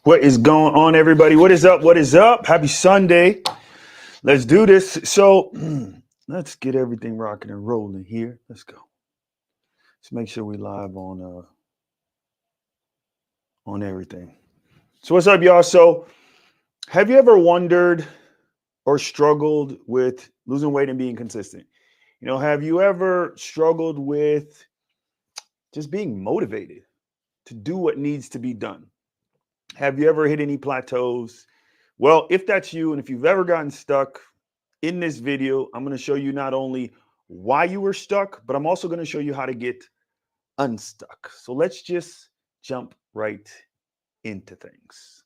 What is going on, everybody? What is up? What is up? Happy Sunday. Let's do this. So let's get everything rocking and rolling here. Let's go. Let's make sure we live on everything. So what's up, y'all? So have you ever wondered or struggled with losing weight and being consistent? Have you ever struggled with just being motivated to do what needs to be done? Have you ever hit any plateaus? Well, if that's you, and if you've ever gotten stuck, in this video, I'm going to show you not only why you were stuck, but I'm also going to show you how to get unstuck. So let's just jump right into things.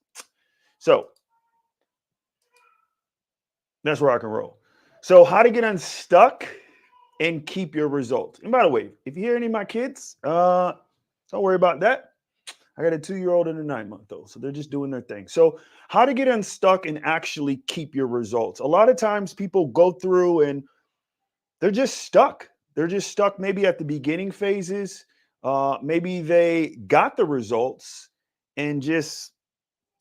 So let's rock and roll. So how to get unstuck and keep your results. And by the way, if you hear any of my kids, don't worry about that. I got a 2-year-old and a 9-month-old, so they're just doing their thing. So how to get unstuck and actually keep your results. A lot of times people go through and they're just stuck. They're just stuck maybe at the beginning phases. Maybe they got the results and just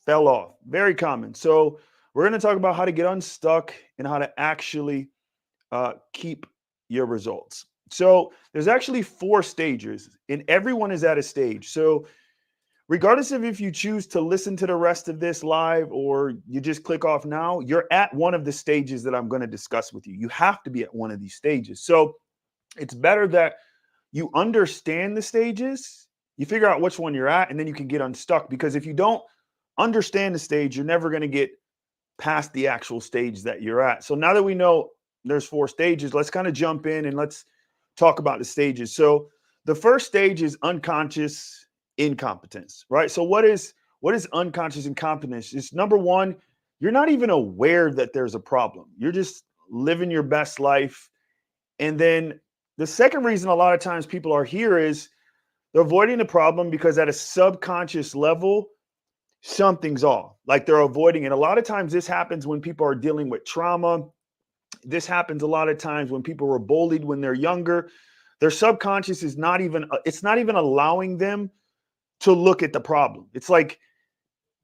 fell off. Very common. So we're going to talk about how to get unstuck and how to actually keep your results. So there's actually 4 stages, and everyone is at a stage. So regardless of if you choose to listen to the rest of this live or you just click off now, you're at one of the stages that I'm going to discuss with you. You have to be at one of these stages. So it's better that you understand the stages, you figure out which one you're at, and then you can get unstuck. Because if you don't understand the stage, you're never going to get past the actual stage that you're at. So now that we know there's 4 stages, let's kind of jump in and let's talk about the stages. So the first stage is unconscious incompetence, right? So what is unconscious incompetence? It's number one, you're not even aware that there's a problem. You're just living your best life. And then the second reason a lot of times people are here is they're avoiding the problem because at a subconscious level, something's off. Like they're avoiding it. A lot of times this happens when people are dealing with trauma. This happens a lot of times when people were bullied when they're younger. Their subconscious is not even allowing them to look at the problem. It's like,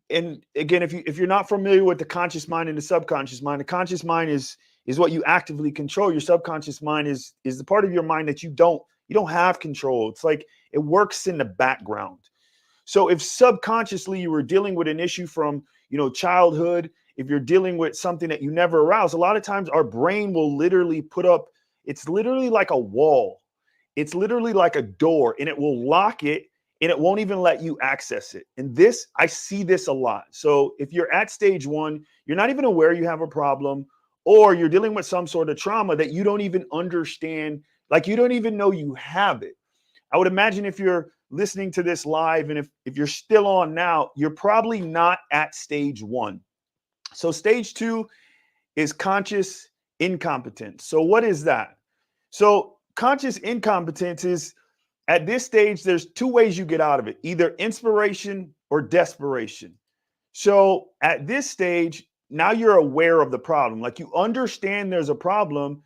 and again, if you're not familiar with the conscious mind and the subconscious mind, the conscious mind is what you actively control. Your subconscious mind is the part of your mind that you don't have control. It's like it works in the background. So if subconsciously you were dealing with an issue from childhood, if you're dealing with something that you never aroused, a lot of times our brain will literally put up, it's literally like a wall. It's literally like a door, and it will lock it, and it won't even let you access it. And this, I see this a lot. So if you're at stage 1, you're not even aware you have a problem, or you're dealing with some sort of trauma that you don't even understand, like you don't even know you have it. I would imagine if you're listening to this live and if you're still on now, you're probably not at stage 1. So stage 2 is conscious incompetence. So what is that? So conscious incompetence is, at this stage, there's 2 ways you get out of it, either inspiration or desperation. So at this stage, now you're aware of the problem. Like you understand there's a problem,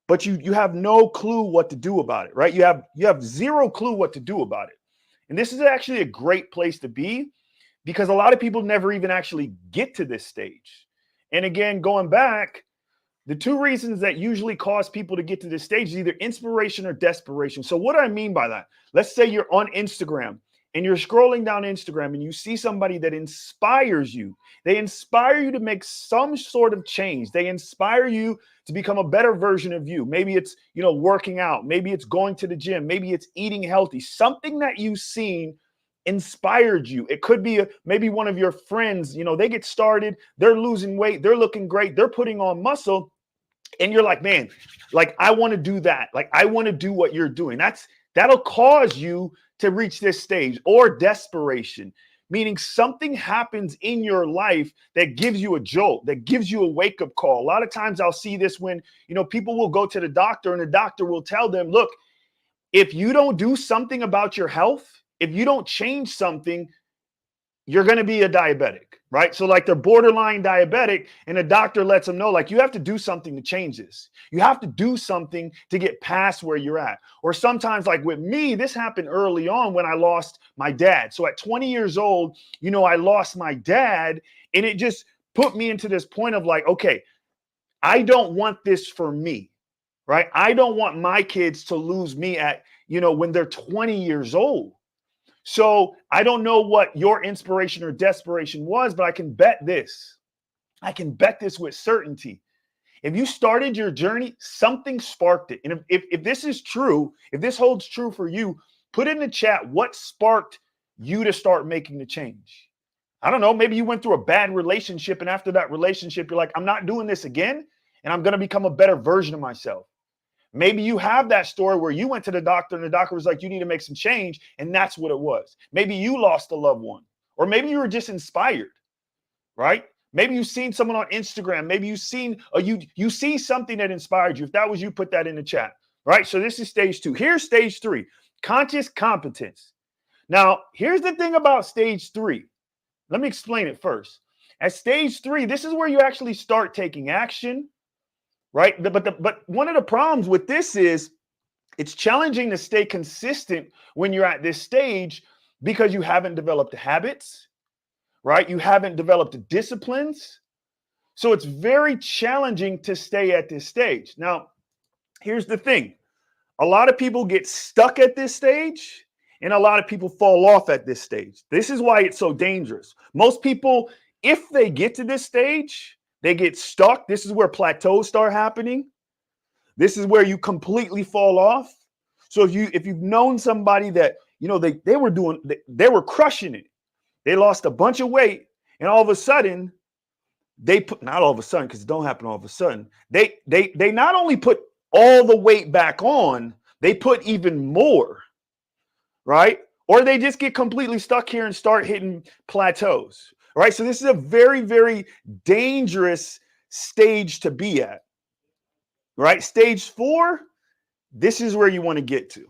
but you have no clue what to do about it, right? You have zero clue what to do about it. And this is actually a great place to be because a lot of people never even actually get to this stage. And again, going back, the 2 reasons that usually cause people to get to this stage is either inspiration or desperation. So what do I mean by that? Let's say you're on Instagram and you're scrolling down Instagram and you see somebody that inspires you. They inspire you to make some sort of change. They inspire you to become a better version of you. Maybe it's, working out. Maybe it's going to the gym. Maybe it's eating healthy. Something that you've seen inspired you. It could be maybe one of your friends, they get started, they're losing weight, they're looking great, they're putting on muscle. And you're like, man, like, I want to do that. Like, I want to do what you're doing. That'll cause you to reach this stage. Or desperation, meaning something happens in your life that gives you a jolt, that gives you a wake-up call. A lot of times I'll see this when, people will go to the doctor and the doctor will tell them, look, if you don't do something about your health, if you don't change something, you're going to be a diabetic, right? So like they're borderline diabetic and the doctor lets them know, like, you have to do something to change this. You have to do something to get past where you're at. Or sometimes like with me, this happened early on when I lost my dad. So at 20 years old, I lost my dad, and it just put me into this point of like, okay, I don't want this for me, right? I don't want my kids to lose me at, when they're 20 years old. So I don't know what your inspiration or desperation was, but I can bet this. I can bet this with certainty. If you started your journey, something sparked it. And if this is true, if this holds true for you, put in the chat what sparked you to start making the change. I don't know, maybe you went through a bad relationship, and after that relationship, you're like, I'm not doing this again, and I'm going to become a better version of myself. Maybe you have that story where you went to the doctor and the doctor was like, you need to make some change, and that's what it was. Maybe you lost a loved one, or maybe you were just inspired, right? Maybe you've seen someone on Instagram. Maybe you've seen, or you see something that inspired you. If that was you, put that in the chat, right? So this is stage 2. Here's stage 3, conscious competence. Now, here's the thing about stage 3. Let me explain it first. At stage 3, this is where you actually start taking action, right? But one of the problems with this is it's challenging to stay consistent when you're at this stage because you haven't developed the habits, right? You haven't developed the disciplines. So it's very challenging to stay at this stage. Now, here's the thing. A lot of people get stuck at this stage, and a lot of people fall off at this stage. This is why it's so dangerous. Most people, if they get to this stage, they get stuck. This is where plateaus start happening. This is where you completely fall off. So if you've known somebody that, they were crushing it. They lost a bunch of weight, and all of a sudden, not all of a sudden, because it don't happen all of a sudden, they not only put all the weight back on, they put even more, right? Or they just get completely stuck here and start hitting plateaus, right? So this is a very, very dangerous stage to be at, right? Stage 4, this is where you want to get to.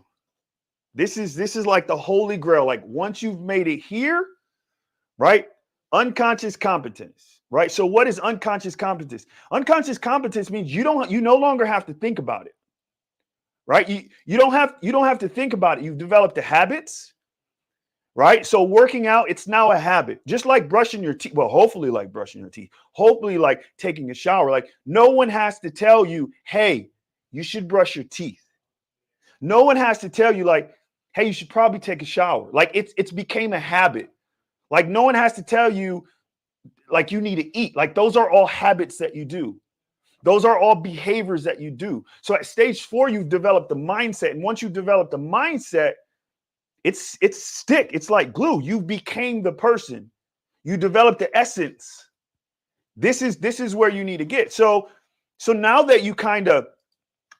This is like the holy grail. Like once you've made it here, right? Unconscious competence, right? So what is unconscious competence? Unconscious competence means you no longer have to think about it, right? You don't have to think about it. You've developed the habits, right? So working out, it's now a habit, just like brushing your teeth. Well, hopefully like brushing your teeth, hopefully like taking a shower. Like no one has to tell you, hey, you should brush your teeth. No one has to tell you like, hey, you should probably take a shower. Like it's became a habit. Like no one has to tell you like you need to eat. Like those are all habits that you do. Those are all behaviors that you do. So at stage 4, you've developed the mindset. And once you develop the mindset, it's stick. It's like glue. You became the person. You develop the essence. This is where you need to get. So now that you kind of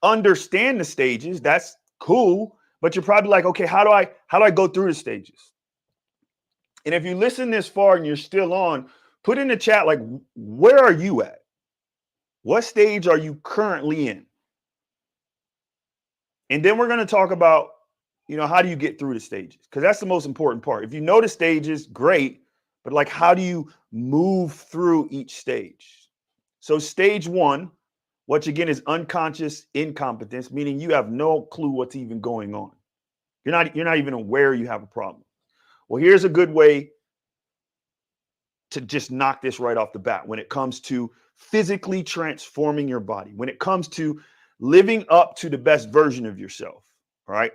understand the stages, that's cool. But you're probably like, okay, how do I go through the stages? And if you listen this far and you're still on, put in the chat, like, where are you at? What stage are you currently in? And then we're going to talk about, how do you get through the stages? Because that's the most important part. If you know the stages, great. But like, how do you move through each stage? So stage 1, which again is unconscious incompetence, meaning you have no clue what's even going on. You're not even aware you have a problem. Well, here's a good way to just knock this right off the bat when it comes to physically transforming your body, when it comes to living up to the best version of yourself. All right.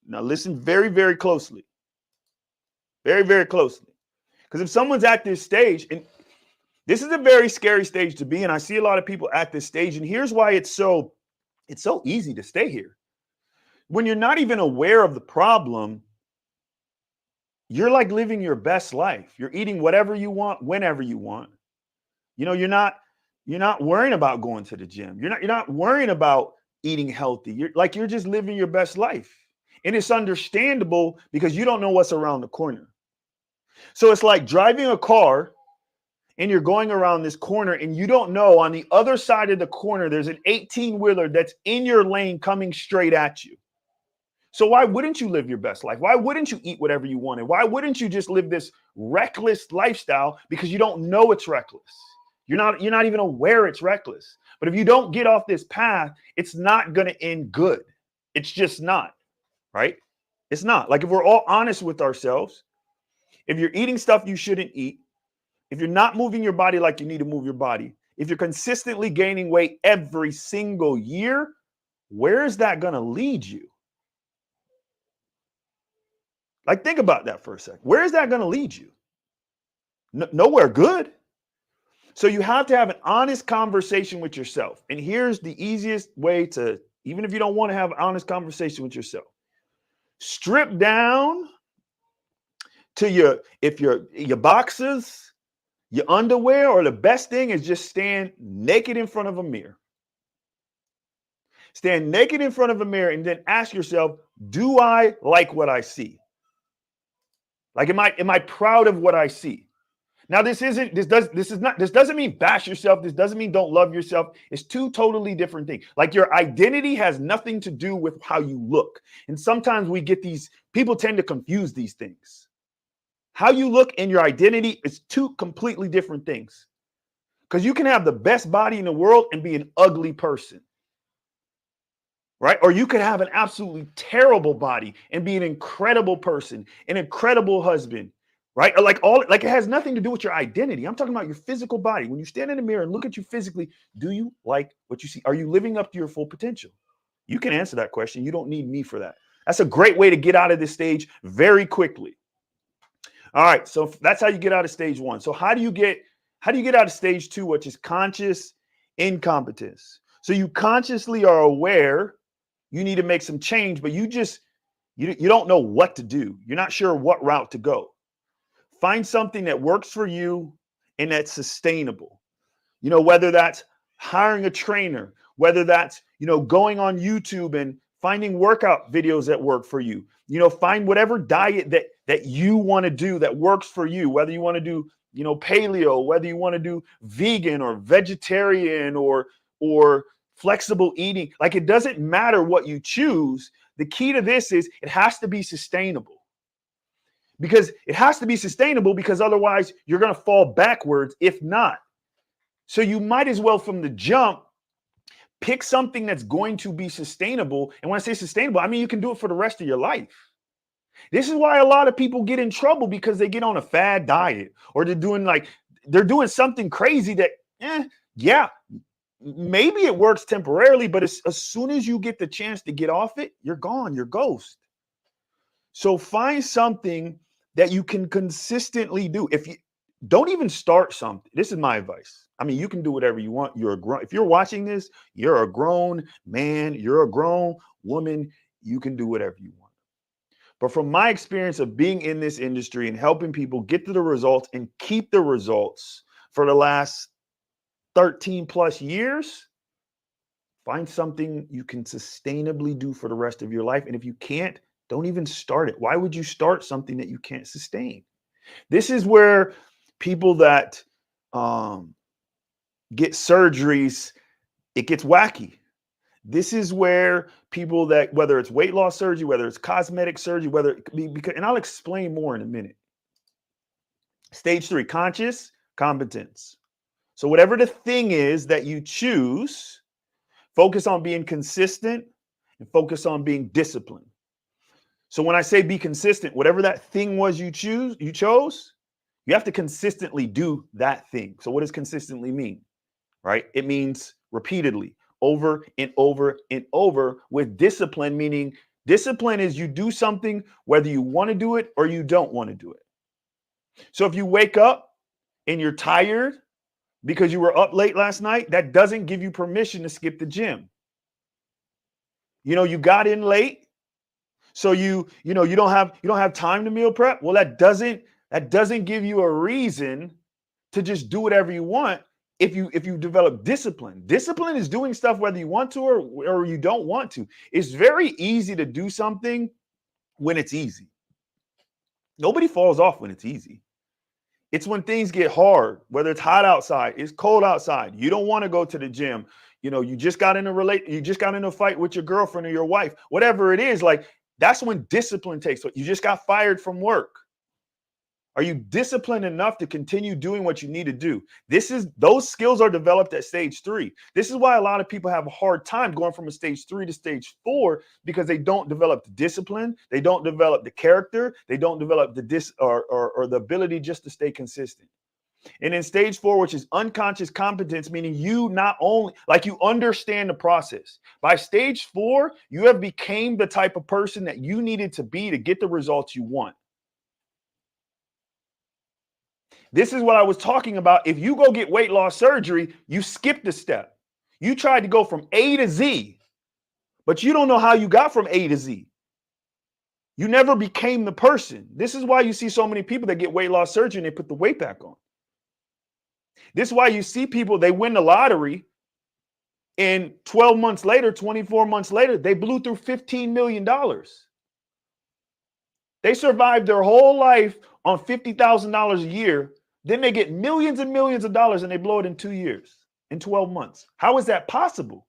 Now listen very, very closely. Very, very closely. Because if someone's at this stage, and this is a very scary stage to be in, I see a lot of people at this stage, and here's why it's so easy to stay here. When you're not even aware of the problem, you're like living your best life. You're eating whatever you want, whenever you want. You're not worrying about going to the gym. You're not worrying about eating healthy. You're just living your best life. And it's understandable because you don't know what's around the corner. So it's like driving a car and you're going around this corner and you don't know on the other side of the corner, there's an 18-wheeler that's in your lane coming straight at you. So why wouldn't you live your best life? Why wouldn't you eat whatever you wanted? Why wouldn't you just live this reckless lifestyle? Because you don't know it's reckless. You're not even aware it's reckless. But if you don't get off this path, it's not going to end good. It's just not, right? It's not. Like if we're all honest with ourselves, if you're eating stuff you shouldn't eat, if you're not moving your body like you need to move your body, if you're consistently gaining weight every single year, where is that going to lead you? Like, think about that for a second. Where is that going to lead you? Nowhere good. So you have to have an honest conversation with yourself. And here's the easiest way to, even if you don't want to have an honest conversation with yourself, strip down to your boxers, your underwear, or the best thing is just stand naked in front of a mirror. Stand naked in front of a mirror and then ask yourself, do I like what I see? Like, am I proud of what I see? Now, this doesn't mean bash yourself. This doesn't mean don't love yourself. It's two totally different things. Like, your identity has nothing to do with how you look. And sometimes people tend to confuse these things. How you look and your identity is two completely different things. Because you can have the best body in the world and be an ugly person. Right? Or you could have an absolutely terrible body and be an incredible person, an incredible husband, right? Or like it has nothing to do with your identity. I'm talking about your physical body. When you stand in the mirror and look at you physically, do you like what you see? Are you living up to your full potential? You can answer that question. You don't need me for that. That's a great way to get out of this stage very quickly. All right, so that's how you get out of stage one. So how do you get out of stage two, which is conscious incompetence? So you consciously are aware you need to make some change, but you don't know what to do. You're not sure what route to go. Find something that works for you and that's sustainable. Whether that's hiring a trainer, whether that's, going on YouTube and finding workout videos that work for you. Find whatever diet that you want to do that works for you, whether you want to do, paleo, whether you want to do vegan or vegetarian or flexible eating. Like, it doesn't matter what you choose. The key to this is it has to be sustainable. Because it has to be sustainable, because otherwise you're going to fall backwards if not. So you might as well from the jump pick something that's going to be sustainable. And when I say sustainable, I mean you can do it for the rest of your life. This is why a lot of people get in trouble, because they get on a fad diet, or they're doing something crazy that, yeah, maybe it works temporarily, but as soon as you get the chance to get off it, you're gone, you're ghost. So find something that you can consistently do. If you don't even start something, this is my advice. I mean, you can do whatever you want. If you're watching this, you're a grown man, you're a grown woman, you can do whatever you want. But from my experience of being in this industry and helping people get to the results and keep the results for the last 13 plus years, find something you can sustainably do for the rest of your life. And if you can't, don't even start it. Why would you start something that you can't sustain? This is where people that get surgeries, it gets wacky. This is where people that, whether it's weight loss surgery, whether it's cosmetic surgery, whether it could be, and I'll explain more in a minute. Stage three, conscious competence. So whatever the thing is that you choose, focus on being consistent and focus on being disciplined. So when I say be consistent, whatever that thing was you chose, you have to consistently do that thing. So what does consistently mean? Right? It means repeatedly, over and over and over, with discipline, meaning discipline is you do something whether you want to do it or you don't want to do it. So if you wake up and you're tired because you were up late last night, that doesn't give you permission to skip the gym. You got in late, so you don't have time to meal prep. Well, that doesn't give you a reason to just do whatever you want. If you develop discipline. Discipline is doing stuff whether you want to or you don't want to. It's very easy to do something when it's easy. Nobody falls off when it's easy. It's when things get hard, whether it's hot outside, it's cold outside, you don't want to go to the gym, you just got in a fight with your girlfriend or your wife, whatever it is, like that's when discipline takes place. You just got fired from work. Are you disciplined enough to continue doing what you need to do? Those skills are developed at stage 3. This is why a lot of people have a hard time going from a stage 3 to stage 4, because they don't develop the discipline, they don't develop the character, they don't develop the or the ability just to stay consistent. And in stage 4, which is unconscious competence, meaning you not only you understand the process. By stage 4, you have became the type of person that you needed to be to get the results you want. This is what I was talking about. If you go get weight loss surgery, you skipped a step. You tried to go from A to Z, but you don't know how you got from A to Z. You never became the person. This is why you see so many people that get weight loss surgery and they put the weight back on. This is why you see people, they win the lottery, and 12 months later, 24 months later, they blew through $15 million. They survived their whole life on $50,000 a year. Then they get millions and millions of dollars and they blow it in 2 years, in 12 months. How is that possible?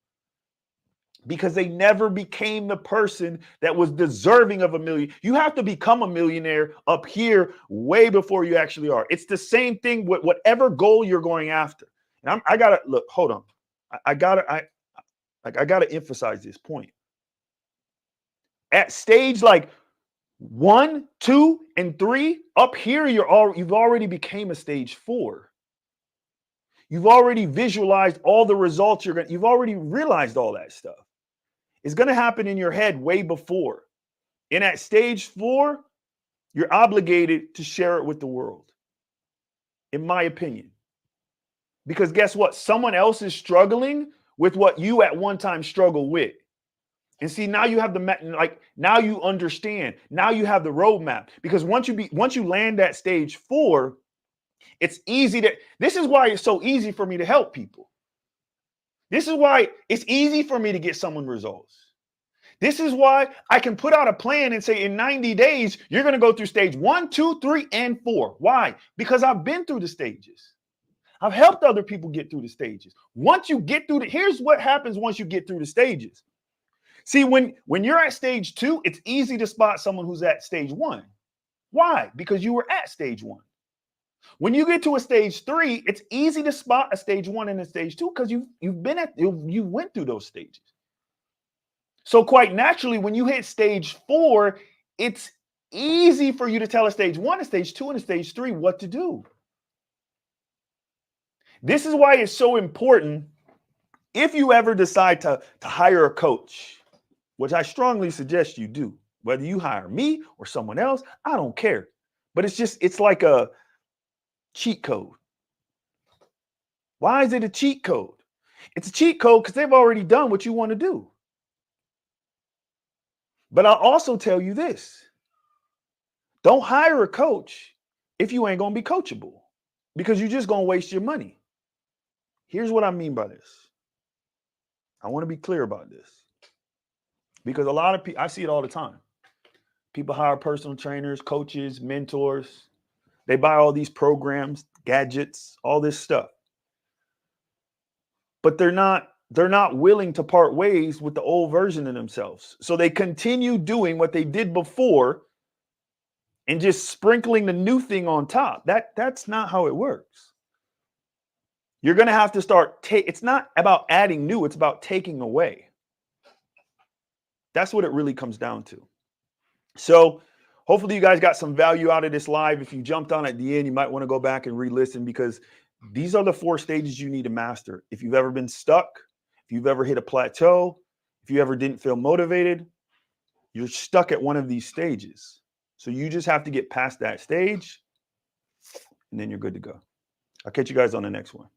Because they never became the person that was deserving of a million. You have to become a millionaire up here way before you actually are. It's the same thing with whatever goal you're going after. And I gotta look, hold on. I gotta emphasize this point. At stage like 1, 2, and 3, up here, you've already became a stage 4. You've already visualized all the results you've already realized all that stuff. It's going to happen in your head way before. And at stage 4, you're obligated to share it with the world, in my opinion. Because guess what? Someone else is struggling with what you at one time struggled with. And see, now you have now you understand. Now you have the roadmap. Because once you land at stage 4, it's easy this is why it's so easy for me to help people. This is why it's easy for me to get someone results. This is why I can put out a plan and say in 90 days, you're going to go through stage 1, 2, 3, and 4. Why? Because I've been through the stages. I've helped other people get through the stages. Once you get through here's what happens once you get through the stages. See, when you're at stage 2, it's easy to spot someone who's at stage 1. Why? Because you were at stage 1. When you get to a stage 3, it's easy to spot a stage 1 and a stage 2 because you went through those stages. So quite naturally, when you hit stage 4, it's easy for you to tell a stage 1, a stage 2, and a stage 3 what to do. This is why it's so important if you ever decide to hire a coach, which I strongly suggest you do, whether you hire me or someone else, I don't care. But it's like a cheat code. Why is it a cheat code? It's a cheat code because they've already done what you want to do. But I'll also tell you this. Don't hire a coach if you ain't going to be coachable, because you're just going to waste your money. Here's what I mean by this. I want to be clear about this, because a lot of people, I see it all the time. People hire personal trainers, coaches, mentors. They buy all these programs, gadgets, all this stuff. But they're not willing to part ways with the old version of themselves. So they continue doing what they did before and just sprinkling the new thing on top. That's not how it works. You're going to have to start it's not about adding new, it's about taking away. That's what it really comes down to. So hopefully you guys got some value out of this live. If you jumped on at the end, you might want to go back and re-listen, because these are the 4 stages you need to master. If you've ever been stuck, if you've ever hit a plateau, if you ever didn't feel motivated, you're stuck at one of these stages. So you just have to get past that stage, and then you're good to go. I'll catch you guys on the next one.